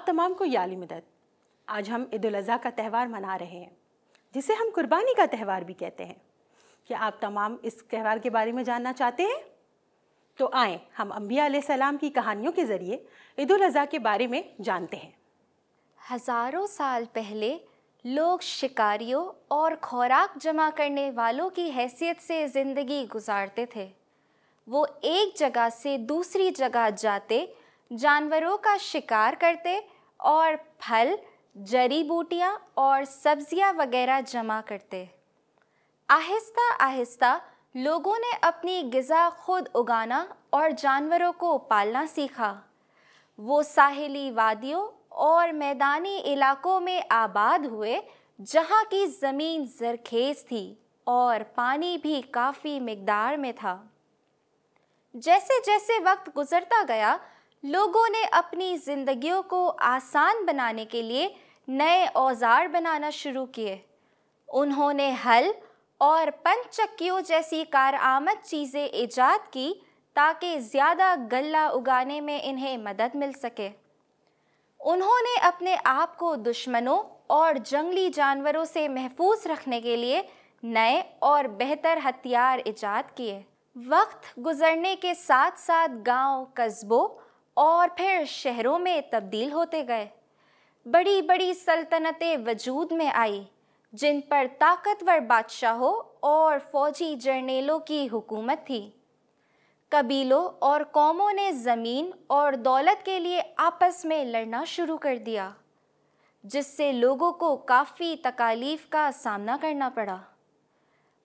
आप तमाम को याली मदद। आज हम ईद उल अज़हा का त्यौहार मना रहे हैं, जिसे हम कुर्बानी का त्यौहार भी कहते हैं। क्या आप तमाम इस त्यौहार के बारे में जानना चाहते हैं? तो आएँ हम अंबिया अलैहिस्सलाम की कहानियों के ज़रिए ईद उल अज़हा के बारे में जानते हैं। हज़ारों साल पहले लोग शिकारियों और खुराक जमा करने वालों की हैसियत से ज़िंदगी गुजारते थे। वो एक जगह से दूसरी जगह जाते, जानवरों का शिकार करते और फल, जड़ी बूटियाँ और सब्जियाँ वगैरह जमा करते। आहिस्ता आहिस्ता लोगों ने अपनी ग़िज़ा खुद उगाना और जानवरों को पालना सीखा। वो साहिली वादियों और मैदानी इलाकों में आबाद हुए, जहाँ की ज़मीन ज़रखेज़ थी और पानी भी काफ़ी मिक़दार में था। जैसे जैसे वक्त गुज़रता गया, लोगों ने अपनी ज़िंदगियों को आसान बनाने के लिए नए औज़ार बनाना शुरू किए। उन्होंने हल और पंचचक्कियों जैसी कारआमद चीज़ें ईजाद की ताकि ज़्यादा गल्ला उगाने में इन्हें मदद मिल सके। उन्होंने अपने आप को दुश्मनों और जंगली जानवरों से महफूज रखने के लिए नए और बेहतर हथियार ईजाद किए। वक्त गुज़रने के साथ साथ गांव, कस्बों और फिर शहरों में तब्दील होते गए। बड़ी बड़ी सल्तनतें वजूद में आई, जिन पर ताकतवर बादशाहों और फौजी जर्नेलों की हुकूमत थी। कबीलों और कौमों ने ज़मीन और दौलत के लिए आपस में लड़ना शुरू कर दिया, जिससे लोगों को काफ़ी तकालीफ का सामना करना पड़ा।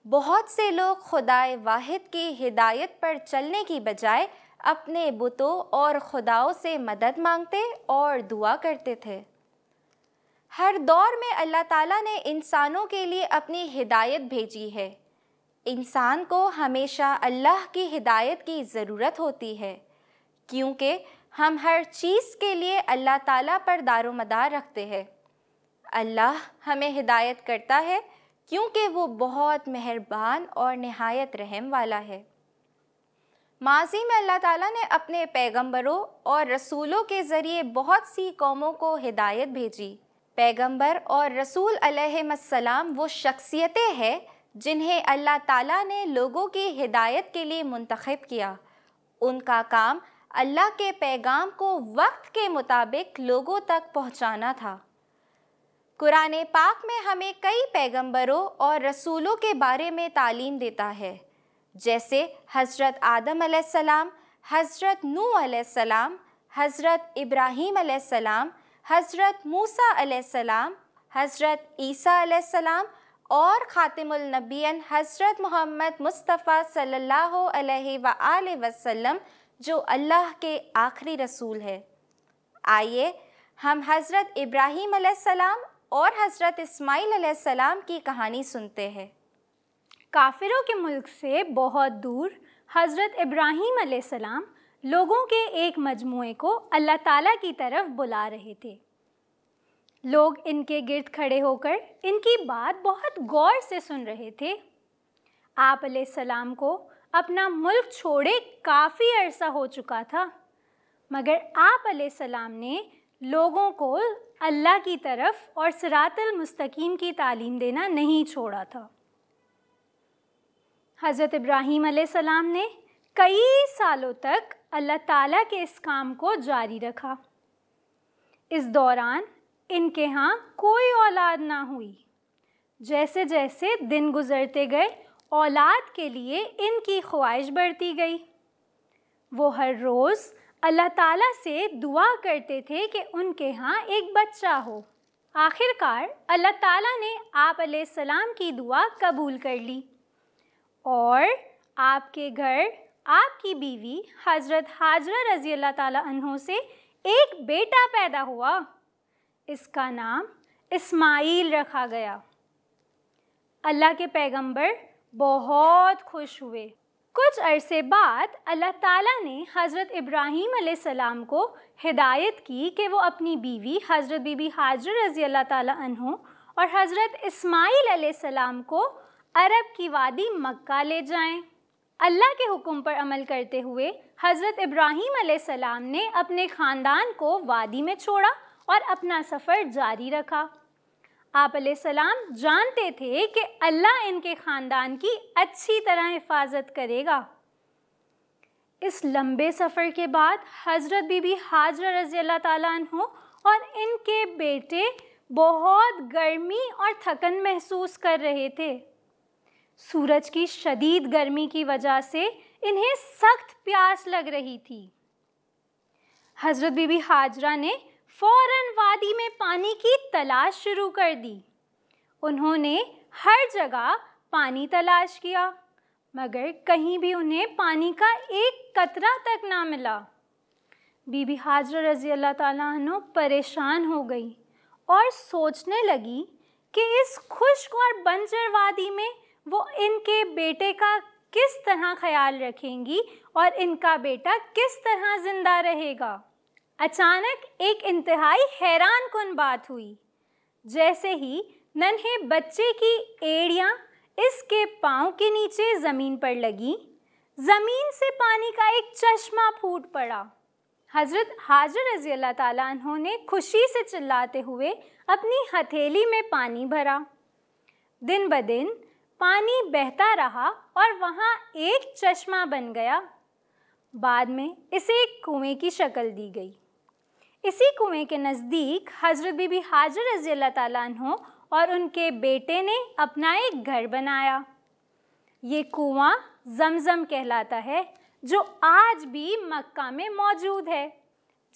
बहुत से लोग खुदाए वाहिद की हिदायत पर चलने की बजाय अपने बुतों और खुदाओं से मदद मांगते और दुआ करते थे। हर दौर में अल्लाह ताला ने इंसानों के लिए अपनी हिदायत भेजी है। इंसान को हमेशा अल्लाह की हिदायत की ज़रूरत होती है, क्योंकि हम हर चीज़ के लिए अल्लाह ताला पर दारोमदार रखते हैं। अल्लाह हमें हिदायत करता है क्योंकि वो बहुत मेहरबान और निहायत रहम वाला है। माज़ी में अल्लाह ताला ने अपने पैगंबरों और रसूलों के ज़रिए बहुत सी कौमों को हिदायत भेजी। पैगंबर और रसूल अलैहिस्सलाम वो शख्सियतें हैं जिन्हें अल्लाह ताला ने लोगों की हिदायत के लिए मुंतखब किया। उनका काम अल्लाह के पैगाम को वक्त के मुताबिक लोगों तक पहुंचाना था। कुरान पाक में हमें कई पैगंबरों और रसूलों के बारे में तालीम देता है, जैसे हज़रत आदम अलैहिस्सलाम, हज़रत नूह अलैहिस्सलाम, हज़रत इब्राहीम अलैहिस्सलाम, हज़रत मूसा अलैहिस्सलाम, हज़रत ईसा अलैहिस्सलाम और ख़ातिमुल नबिय्यीन हज़रत मोहम्मद मुस्तफ़ा सल्लल्लाहु अलैहि वसल्लम, जो अल्लाह के आखिरी रसूल है। आइए हम हज़रत इब्राहीम अलैहिस्सलाम और हज़रत इस्माईल अलैहिस्सलाम की कहानी सुनते हैं। काफिरों के मुल्क से बहुत दूर हज़रत इब्राहीम अलैहिस्सलाम लोगों के एक मजमुए को अल्लाह ताला की तरफ बुला रहे थे। लोग इनके गिर्द खड़े होकर इनकी बात बहुत गौर से सुन रहे थे। आप अलैहिस्सलाम को अपना मुल्क छोड़े काफ़ी अरसा हो चुका था, मगर आप अलैहिस्सलाम ने लोगों को अल्लाह की तरफ और सिरातल मुस्तकीम की तालीम देना नहीं छोड़ा था। हज़रत इब्राहीम अलैहिस्सलाम ने कई सालों तक अल्लाह ताला के इस काम को जारी रखा। इस दौरान इनके यहाँ कोई औलाद ना हुई। जैसे जैसे दिन गुज़रते गए, औलाद के लिए इनकी ख्वाहिश बढ़ती गई। वो हर रोज़ अल्लाह ताला से दुआ करते थे कि उनके यहाँ एक बच्चा हो। आखिरकार अल्लाह ताला ने आप अलैहिस्सलाम की दुआ कबूल कर ली और आपके घर आपकी बीवी हज़रत हाजरा रज़ी अल्लाह ताला अन्हो से एक बेटा पैदा हुआ। इसका नाम इस्माईल रखा गया। अल्लाह के पैगंबर बहुत खुश हुए। कुछ अरसे बाद अल्लाह ताला ने हज़रत इब्राहीम अलैहिस्सलाम को हिदायत की कि वो अपनी बीवी हज़रत बीबी हाजरा रज़ी अल्लाह ताला अन्हो और हज़रत इस्माईल अलैहिस्सलाम को अरब की वादी मक्का ले जाएं। अल्लाह के हुक्म पर अमल करते हुए हज़रत इब्राहीम अलैहिस्सलाम ने अपने ख़ानदान को वादी में छोड़ा और अपना सफ़र जारी रखा। आप अलैहिस्सलाम जानते थे कि अल्लाह इनके ख़ानदान की अच्छी तरह हिफाजत करेगा। इस लंबे सफ़र के बाद हज़रत बीबी हाजरा रज़ी अल्लाह ताला अन्हो और इनके बेटे बहुत गर्मी और थकन महसूस कर रहे थे। सूरज की शदीद गर्मी की वजह से इन्हें सख्त प्यास लग रही थी। हज़रत बीबी हाजरा ने फ़ौरन वादी में पानी की तलाश शुरू कर दी। उन्होंने हर जगह पानी तलाश किया, मगर कहीं भी उन्हें पानी का एक कतरा तक ना मिला। बीबी हाजरा रज़ी अल्लाह ताला अन्हा परेशान हो गई और सोचने लगी कि इस खुश्क और बंजर वादी में वो इनके बेटे का किस तरह ख्याल रखेंगी और इनका बेटा किस तरह ज़िंदा रहेगा। अचानक एक इंतहाई हैरानकुन बात हुई। जैसे ही नन्हे बच्चे की एड़ियाँ इसके पाँव के नीचे ज़मीन पर लगी, ज़मीन से पानी का एक चश्मा फूट पड़ा। हज़रत हाजरा रज़ी अल्लाह ताला अन्हो ने खुशी से चिल्लाते हुए अपनी हथेली में पानी भरा। दिन ब दिन पानी बहता रहा और वहाँ एक चश्मा बन गया। बाद में इसे एक कुएं की शक्ल दी गई। इसी कुएं के नज़दीक हज़रत बीबी हाजरा रज़ी अल्लाह ताला अन्हो और उनके बेटे ने अपना एक घर बनाया। ये कुआं ज़मज़म कहलाता है, जो आज भी मक्का में मौजूद है।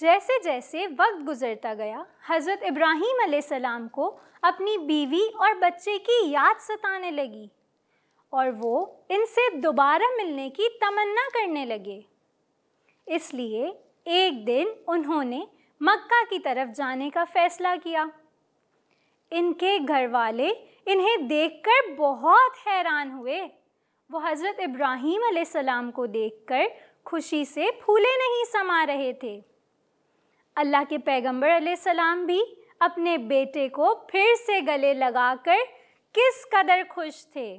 जैसे जैसे वक्त गुज़रता गया, हज़रत इब्राहीम अलैहिस्सलाम को अपनी बीवी और बच्चे की याद सताने लगी और वो इनसे दोबारा मिलने की तमन्ना करने लगे। इसलिए एक दिन उन्होंने मक्का की तरफ जाने का फ़ैसला किया। इनके घर वाले इन्हें देखकर बहुत हैरान हुए। वो हज़रत इब्राहीम अलैहिस्सलाम को देखकर खुशी से फूले नहीं समा रहे थे। अल्लाह के पैगंबर अलैहिस्सलाम भी अपने बेटे को फिर से गले लगाकर किस कदर खुश थे।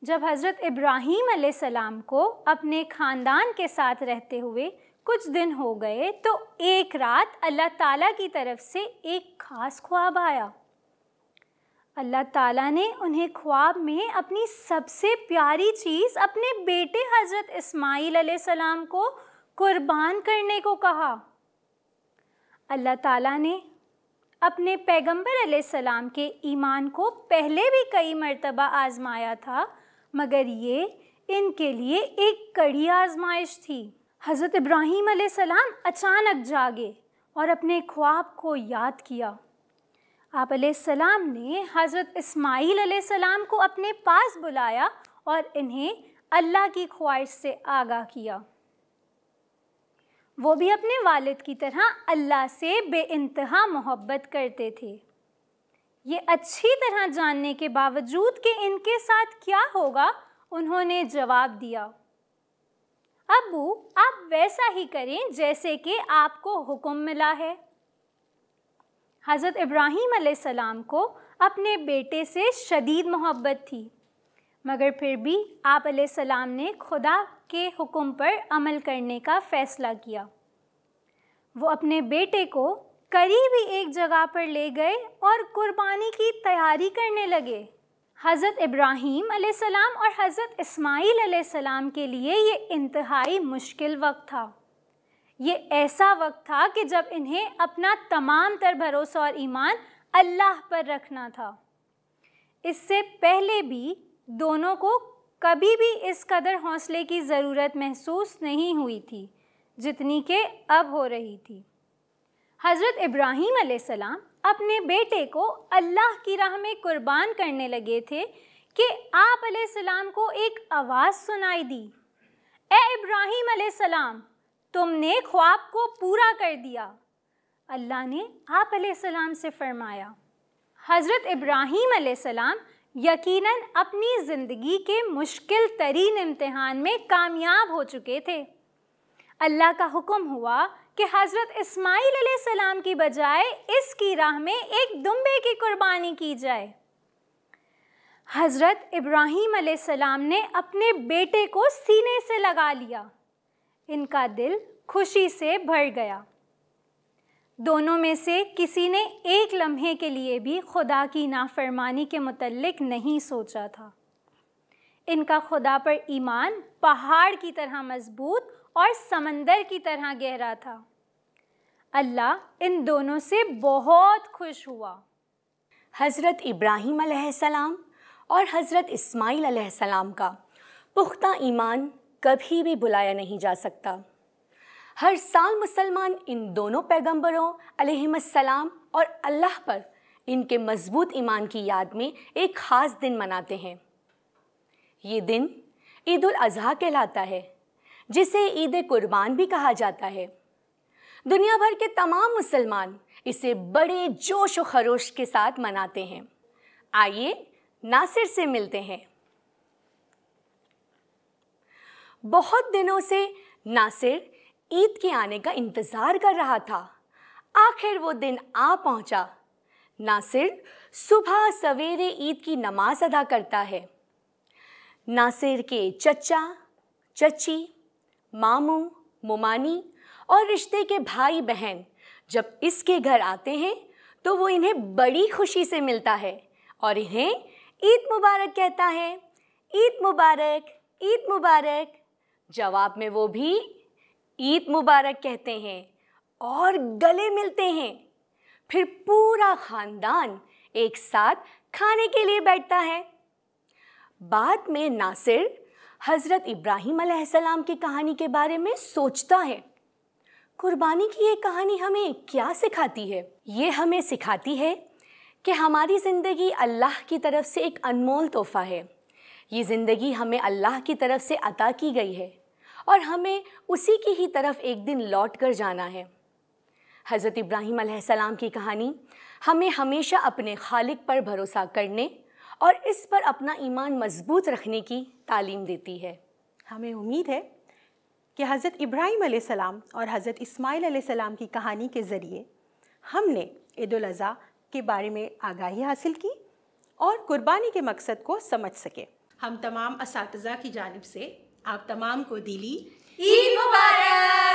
जब हज़रत इब्राहीम अलैहिस्सलाम को अपने ख़ानदान के साथ रहते हुए कुछ दिन हो गए, तो एक रात अल्लाह ताला की तरफ से एक ख़ास ख्वाब आया। अल्लाह ताला ने उन्हें ख्वाब में अपनी सबसे प्यारी चीज़ अपने बेटे हज़रत इस्माईल अलैहिस्सलाम को कुर्बान करने को कहा। अल्लाह ताला ने अपने पैगंबर अलैहिस्सलाम के ईमान को पहले भी कई मर्तबा आज़माया था, मगर ये इनके लिए एक कड़ी आजमाइश थी। हज़रत इब्राहीम अलैहिस्सलाम अचानक जागे और अपने ख्वाब को याद किया। आप अलैहिस्सलाम ने हज़रत इस्माईल अलैहिस्सलाम को अपने पास बुलाया और इन्हें अल्लाह की ख्वाहिश से आगाह किया। वो भी अपने वालिद की तरह अल्लाह से बेइंतहा मोहब्बत करते थे। ये अच्छी तरह जानने के बावजूद कि इनके साथ क्या होगा, उन्होंने जवाब दिया, अब्बू आप वैसा ही करें जैसे कि आपको हुक्म मिला है। हज़रत इब्राहीम अलैहिस्सलाम को अपने बेटे से शदीद मोहब्बत थी, मगर फिर भी आप अलैहिस्सलाम ने खुदा के हुक्म पर अमल करने का फ़ैसला किया। वो अपने बेटे को करीब ही एक जगह पर ले गए और कुर्बानी की तैयारी करने लगे। हज़रत इब्राहीम अलैहिस्सलाम और हज़रत इस्माईल अलैहिस्सलाम के लिए ये इंतहाई मुश्किल वक्त था। ये ऐसा वक्त था कि जब इन्हें अपना तमाम तर भरोसा और ईमान अल्लाह पर रखना था। इससे पहले भी दोनों को कभी भी इस कदर हौसले की ज़रूरत महसूस नहीं हुई थी जितनी कि अब हो रही थी। हज़रत इब्राहीम अलैहिस्सलाम अपने बेटे को अल्लाह की राह में कुर्बान करने लगे थे कि आप अलैहिस्सलाम को एक आवाज़ सुनाई दी, ए इब्राहीम अलैहिस्सलाम, तुमने ख्वाब को पूरा कर दिया। अल्लाह ने आप अलैहिस्सलाम से फरमाया। हज़रत इब्राहीम अलैहिस्सलाम यकीनन अपनी ज़िंदगी के मुश्किल तरीन इम्तिहान में कामयाब हो चुके थे। अल्लाह का हुक्म हुआ कि हज़रत इस्माईल अलैहिस्सलाम की बजाय इसकी राह में एक दुम्बे की कुर्बानी की जाए। हज़रत इब्राहीम अलैहिस्सलाम ने अपने बेटे को सीने से लगा लिया। इनका दिल खुशी से भर गया। दोनों में से किसी ने एक लम्हे के लिए भी खुदा की नाफरमानी के मुतल्लिक नहीं सोचा था। इनका खुदा पर ईमान पहाड़ की तरह मजबूत और समंदर की तरह गहरा था। अल्लाह इन दोनों से बहुत खुश हुआ। हज़रत इब्राहीम अलैहिस्सलाम और हज़रत इस्माईल अलैहिस्सलाम का पुख्ता ईमान कभी भी भुलाया नहीं जा सकता। हर साल मुसलमान इन दोनों पैगंबरों अलैहिस्सलाम और अल्लाह पर इनके मजबूत ईमान की याद में एक ख़ास दिन मनाते हैं। ये दिन ईद उल अज़हा कहलाता है, जिसे ईद कुर्बान भी कहा जाता है। दुनिया भर के तमाम मुसलमान इसे बड़े जोश व खरोश के साथ मनाते हैं। आइए नासिर से मिलते हैं। बहुत दिनों से नासिर ईद के आने का इंतज़ार कर रहा था। आखिर वो दिन आ पहुंचा। नासिर सुबह सवेरे ईद की नमाज अदा करता है। नासिर के चचा, चची, मामू, मुमानी और रिश्ते के भाई बहन जब इसके घर आते हैं तो वो इन्हें बड़ी खुशी से मिलता है और इन्हें ईद मुबारक कहता है। ईद मुबारक, ईद मुबारक। जवाब में वो भी ईद मुबारक कहते हैं और गले मिलते हैं। फिर पूरा ख़ानदान एक साथ खाने के लिए बैठता है। बाद में नासिर हज़रत इब्राहीम अलैहिस्सलाम की कहानी के बारे में सोचता है। कुर्बानी की ये कहानी हमें क्या सिखाती है? ये हमें सिखाती है कि हमारी ज़िंदगी अल्लाह की तरफ से एक अनमोल तोहफ़ा है। ये ज़िंदगी हमें अल्लाह की तरफ से अता की गई है और हमें उसी की ही तरफ एक दिन लौट कर जाना है। हज़रत इब्राहीम अलैहिस्सलाम की कहानी हमें हमेशा अपने खालिक पर भरोसा करने और इस पर अपना ईमान मजबूत रखने की तालीम देती है। हमें उम्मीद है कि हज़रत इब्राहीम अलैहिस्सलाम और हज़रत इस्माईल अलैहिस्सलाम की कहानी के ज़रिए हमने ईद उल अज़हा के बारे में आगाही हासिल की और कुर्बानी के मकसद को समझ सके। हम तमाम असातिज़ा की जानिब से आप तमाम को दिली ईद मुबारक।